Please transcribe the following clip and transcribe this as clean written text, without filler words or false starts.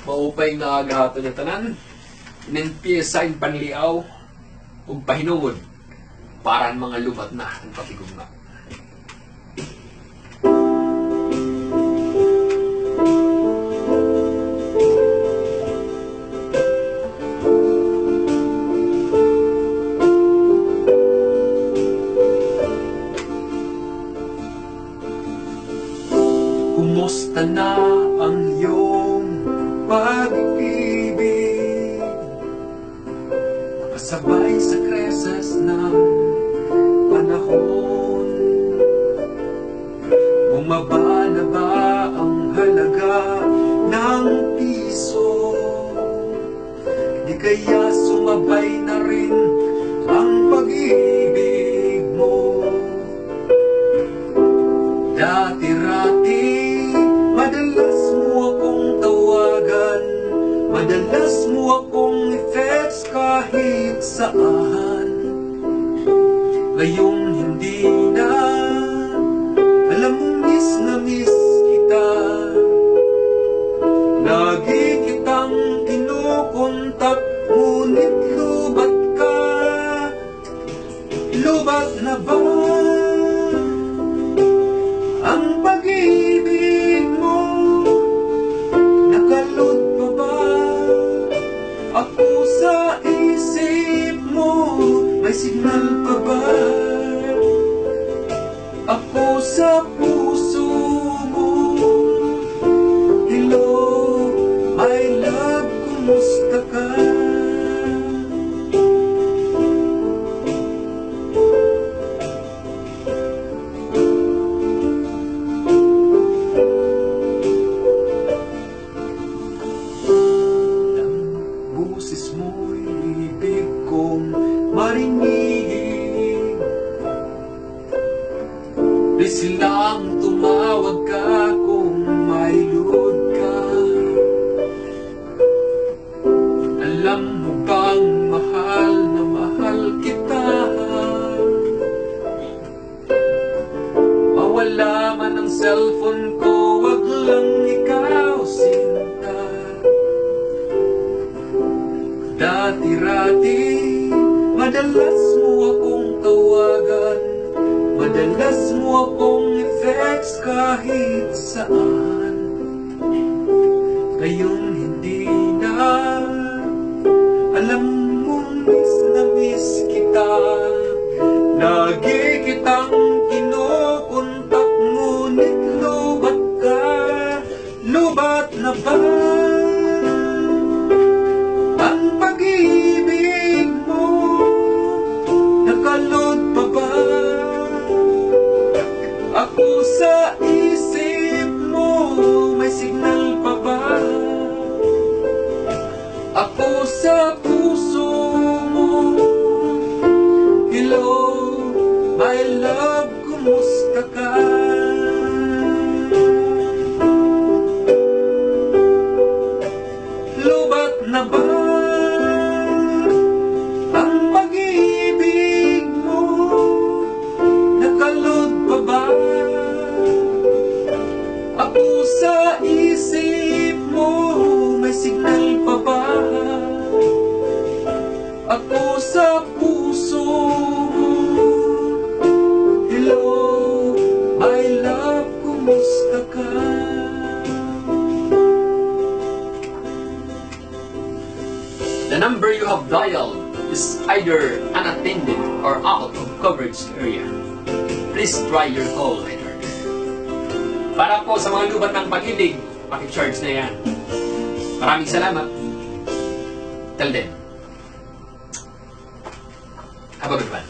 Maupay nga agahato na tanan. Ninpiyesa in panliaw ug pahinungod para ang mga lubat na ang kapigugma. Kumusta na ang iyong pag-ibig? Makasabay sa kresas ng panahon. Bumaba na ba ang halaga ng piso? Di kaya sumabay na rin ang pag-ibig mo? Dati-rati madalas mo akong tawagan, madalas mo akong i-text kahit saan. Ngayong hindi na, alam mo miss na miss kita. Lagi kitang kinukontak, ngunit lubat ka. Lubat na ba ang pag-ibig mo? Nakalot pa ba ako sa isip mo? May signal pa ba ako sa puso mo? Hello, my love, kumusta ka? Boses mo'y ibig kong marinig. Please lang tumawag ka kung may load ka. Alam mo bang mahal na mahal kita? Mawala man ang cellphone ko, wag lang ikaw sinta. Dati-rati, madalas mo akong tawagan, madalas mo akong i-text kahit saan. Ngayon hindi na, alam mo miss na miss kita. Lagi kitang kinukontak, ngunit lubat ka. Lubat na ba ang pag-ibig mo? Nakalot pa ba ako sa isip mo? May signal pa ba ako sa puso mo? Hello, my love, kumusta ka? Lubat na ba ang pag-ibig mo? Nakalot pa ba ako sa isip mo? May signal pa ba ako sa puso mo? Hello, my love, kumusta ka? The number you have dialed is either unattended or out of coverage area. Please try your call later. Para po sa mga lubat ng pag-ibig, paki-charge na yan. Maraming salamat. Till then, have a good one.